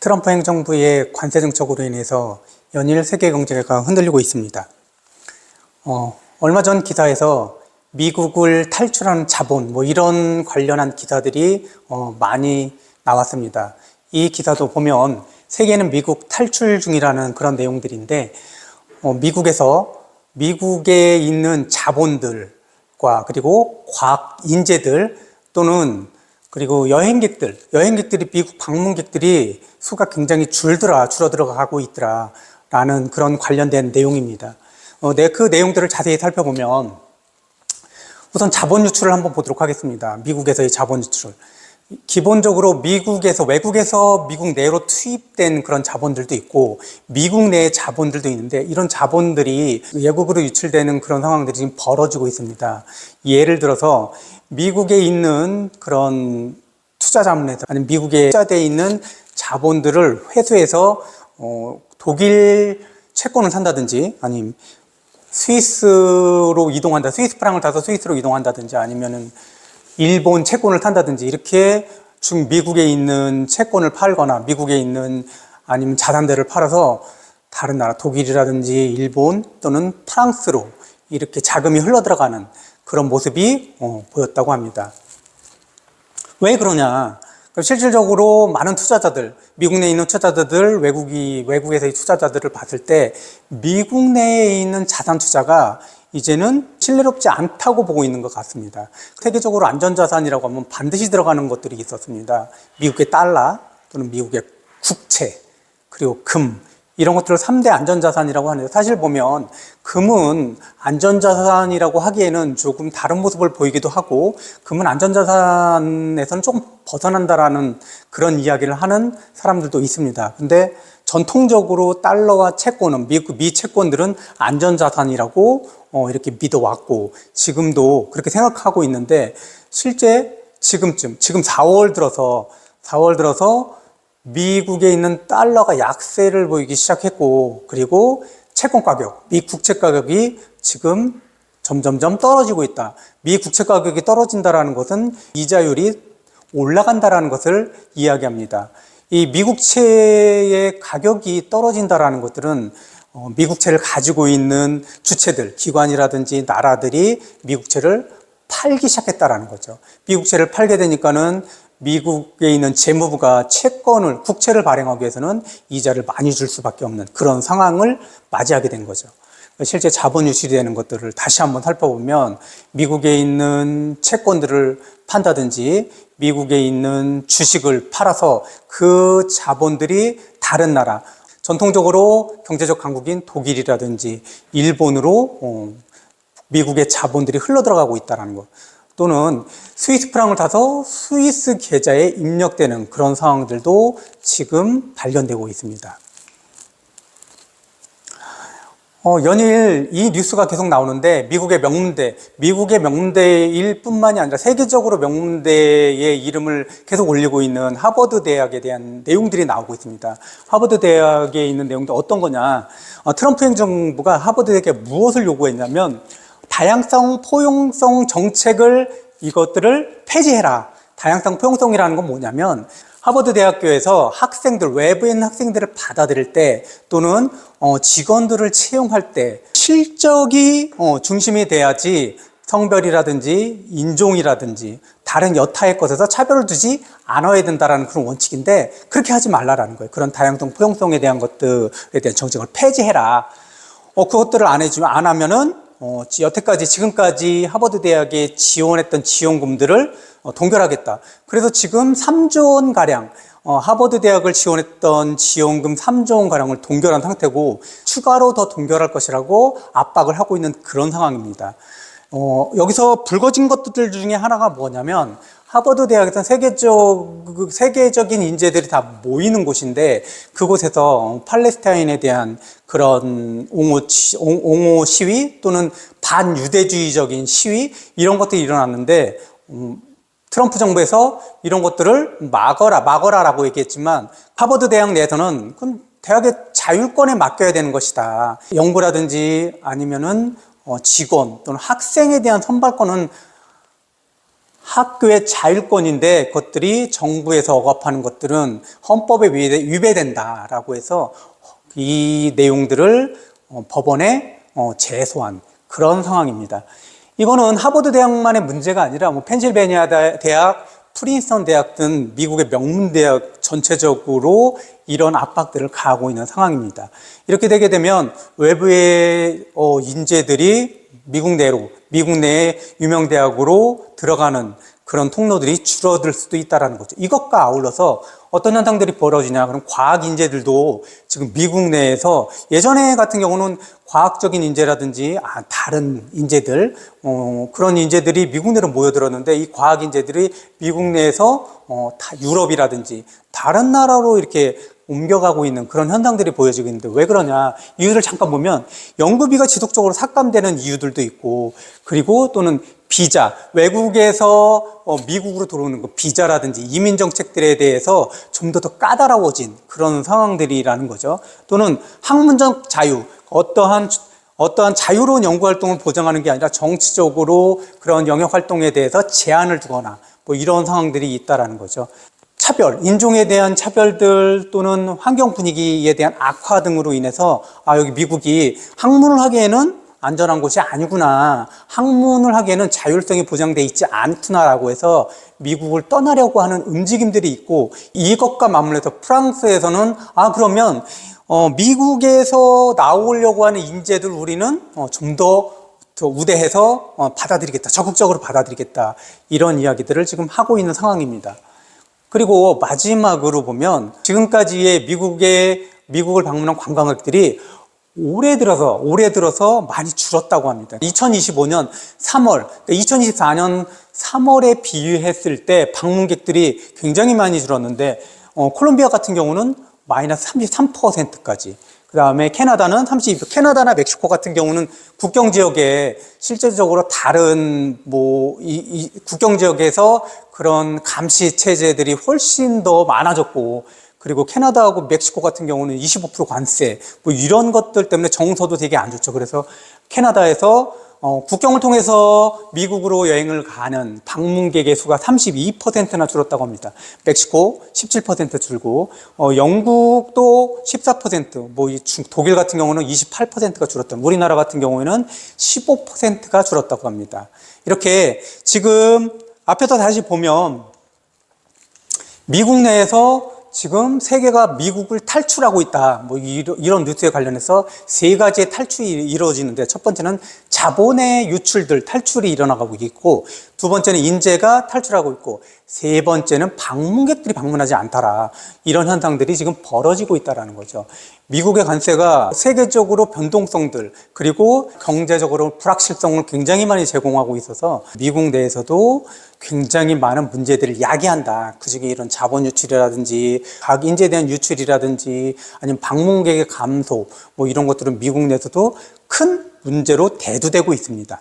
트럼프 행정부의 관세 정책으로 인해서 연일 세계 경제가 흔들리고 있습니다. 얼마 전 기사에서 미국을 탈출하는 자본, 이런 관련한 기사들이 많이 나왔습니다. 이 기사도 보면 세계는 미국 탈출 중이라는 그런 내용들인데, 미국에 있는 자본들과 그리고 과학 인재들 또는 그리고 여행객들이 미국 방문객들이 수가 굉장히 줄어들어가고 있더라라는 그런 관련된 내용입니다. 그 내용들을 자세히 살펴보면 우선 자본 유출을 한번 보도록 하겠습니다. 미국에서의 자본 유출. 기본적으로 외국에서 미국 내로 투입된 그런 자본들도 있고 미국 내의 자본들도 있는데 이런 자본들이 외국으로 유출되는 그런 상황들이 지금 벌어지고 있습니다. 예를 들어서 미국에 있는 그런 투자자문에서 아니면 미국에 투자되어 있는 자본들을 회수해서 독일 채권을 산다든지 아니면 스위스로 이동한다. 스위스 프랑을 타서 스위스로 이동한다든지 아니면은 일본 채권을 탄다든지 이렇게 미국에 있는 채권을 팔거나 미국에 있는 아니면 자산들을 팔아서 다른 나라 독일이라든지 일본 또는 프랑스로 이렇게 자금이 흘러들어가는 그런 모습이 보였다고 합니다. 왜 그러냐? 실질적으로 많은 투자자들, 미국 내에 있는 투자자들, 외국에서의 투자자들을 봤을 때 미국 내에 있는 자산 투자가 이제는 신뢰롭지 않다고 보고 있는 것 같습니다. 세계적으로 안전자산이라고 하면 반드시 들어가는 것들이 있었습니다. 미국의 달러 또는 미국의 국채, 그리고 금, 이런 것들을 3대 안전자산이라고 하는데 사실 보면 금은 안전자산이라고 하기에는 조금 다른 모습을 보이기도 하고 금은 안전자산에서는 조금 벗어난다라는 그런 이야기를 하는 사람들도 있습니다. 근데 전통적으로 달러와 채권은 미 채권들은 안전자산이라고 이렇게 믿어왔고 지금도 그렇게 생각하고 있는데 실제 지금 4월 들어서 미국에 있는 달러가 약세를 보이기 시작했고 그리고 채권 가격, 미 국채 가격이 지금 점점점 떨어지고 있다. 미 국채 가격이 떨어진다라는 것은 이자율이 올라간다라는 것을 이야기합니다. 이 미국채의 가격이 떨어진다라는 것들은 미국채를 가지고 있는 주체들, 기관이라든지 나라들이 미국채를 팔기 시작했다라는 거죠. 미국채를 팔게 되니까는 미국에 있는 재무부가 국채를 발행하기 위해서는 이자를 많이 줄 수밖에 없는 그런 상황을 맞이하게 된 거죠. 실제 자본 유출이 되는 것들을 다시 한번 살펴보면 미국에 있는 채권들을 판다든지 미국에 있는 주식을 팔아서 그 자본들이 다른 나라, 전통적으로 경제적 강국인 독일이라든지 일본으로 미국의 자본들이 흘러들어가고 있다는 것 또는 스위스 프랑을 타서 스위스 계좌에 입력되는 그런 상황들도 지금 발견되고 있습니다. 연일 이 뉴스가 계속 나오는데 미국의 명문대일 뿐만이 아니라 세계적으로 명문대의 이름을 계속 올리고 있는 하버드 대학에 대한 내용들이 나오고 있습니다. 하버드 대학에 있는 내용도 어떤 거냐? 트럼프 행정부가 하버드 대학에 무엇을 요구했냐면 다양성, 포용성 이것들을 폐지해라. 다양성, 포용성이라는 건 뭐냐면 하버드 대학교에서 외부인 학생들을 받아들일 때 또는 직원들을 채용할 때 실적이 중심이 돼야지 성별이라든지 인종이라든지 다른 여타의 것에서 차별을 두지 않아야 된다는 그런 원칙인데 그렇게 하지 말라라는 거예요. 그런 다양성, 포용성에 대한 것들에 대한 정책을 폐지해라. 그것들을 안 하면은 지금까지 하버드 대학에 지원했던 지원금들을 동결하겠다. 그래서 지금 3조 원가량, 하버드 대학을 지원했던 지원금 3조 원가량을 동결한 상태고, 추가로 더 동결할 것이라고 압박을 하고 있는 그런 상황입니다. 여기서 불거진 것들 중에 하나가 뭐냐면, 하버드 대학에서는 세계적인 인재들이 다 모이는 곳인데 그곳에서 팔레스타인에 대한 그런 옹호 시위 또는 반유대주의적인 시위 이런 것들이 일어났는데 트럼프 정부에서 이런 것들을 막어라라고 얘기했지만 하버드 대학 내에서는 그건 대학의 자율권에 맡겨야 되는 것이다. 연구라든지 아니면은 직원 또는 학생에 대한 선발권은 학교의 자율권인데 그것들이 정부에서 억압하는 것들은 헌법에 위배된다라고 해서 이 내용들을 법원에 제소한 그런 상황입니다. 이거는 하버드 대학만의 문제가 아니라 펜실베니아 대학, 프린스턴 대학 등 미국의 명문 대학 전체적으로 이런 압박들을 가하고 있는 상황입니다. 이렇게 되게 되면 외부의 인재들이 미국 내의 유명 대학으로 들어가는 그런 통로들이 줄어들 수도 있다는 거죠. 이것과 아울러서 어떤 현상들이 벌어지냐, 그럼 과학 인재들도 지금 미국 내에서 예전에 같은 경우는 과학적인 인재라든지 다른 인재들, 그런 인재들이 미국 내로 모여들었는데 이 과학 인재들이 미국 내에서 다 유럽이라든지 다른 나라로 이렇게 옮겨가고 있는 그런 현상들이 보여지고 있는데 왜 그러냐, 이유를 잠깐 보면 연구비가 지속적으로 삭감되는 이유들도 있고, 그리고 또는 비자, 외국에서 미국으로 들어오는 그 비자라든지 이민 정책들에 대해서 좀 더 까다로워진 그런 상황들이라는 거죠. 또는 학문적 자유, 어떠한 자유로운 연구 활동을 보장하는 게 아니라 정치적으로 그런 영역 활동에 대해서 제한을 두거나 이런 상황들이 있다라는 거죠. 차별, 인종에 대한 차별들 또는 환경 분위기에 대한 악화 등으로 인해서 여기 미국이 학문을 하기에는 안전한 곳이 아니구나, 학문을 하기에는 자율성이 보장되어 있지 않구나라고 해서 미국을 떠나려고 하는 움직임들이 있고, 이것과 맞물려서 프랑스에서는 그러면 미국에서 나오려고 하는 인재들 우리는 좀 더 우대해서 받아들이겠다, 적극적으로 받아들이겠다, 이런 이야기들을 지금 하고 있는 상황입니다. 그리고 마지막으로 보면 지금까지의 미국을 방문한 관광객들이 올해 들어서 많이 줄었다고 합니다. 2025년 3월, 2024년 3월에 비유했을 때 방문객들이 굉장히 많이 줄었는데, 콜롬비아 같은 경우는 마이너스 33%까지. 그 다음에 캐나다는 32%, 캐나다나 멕시코 같은 경우는 국경 지역에 실제적으로 다른 국경 지역에서 그런 감시 체제들이 훨씬 더 많아졌고, 그리고 캐나다하고 멕시코 같은 경우는 25% 관세, 이런 것들 때문에 정서도 되게 안 좋죠. 그래서 캐나다에서 국경을 통해서 미국으로 여행을 가는 방문객의 수가 32%나 줄었다고 합니다. 멕시코 17% 줄고, 영국도 14%, 독일 같은 경우는 28%가 줄었다. 우리나라 같은 경우에는 15%가 줄었다고 합니다. 이렇게 지금 앞에서 다시 보면 미국 내에서 지금 세계가 미국을 탈출하고 있다, 이런 뉴스에 관련해서 세 가지의 탈출이 이루어지는데, 첫 번째는 자본의 유출들, 탈출이 일어나고 있고, 두 번째는 인재가 탈출하고 있고, 세 번째는 방문객들이 방문하지 않더라, 이런 현상들이 지금 벌어지고 있다는 거죠. 미국의 관세가 세계적으로 변동성들, 그리고 경제적으로 불확실성을 굉장히 많이 제공하고 있어서 미국 내에서도 굉장히 많은 문제들을 야기한다. 그중에 이런 자본 유출이라든지 각 인재에 대한 유출이라든지 아니면 방문객의 감소, 이런 것들은 미국 내에서도 큰 문제로 대두되고 있습니다.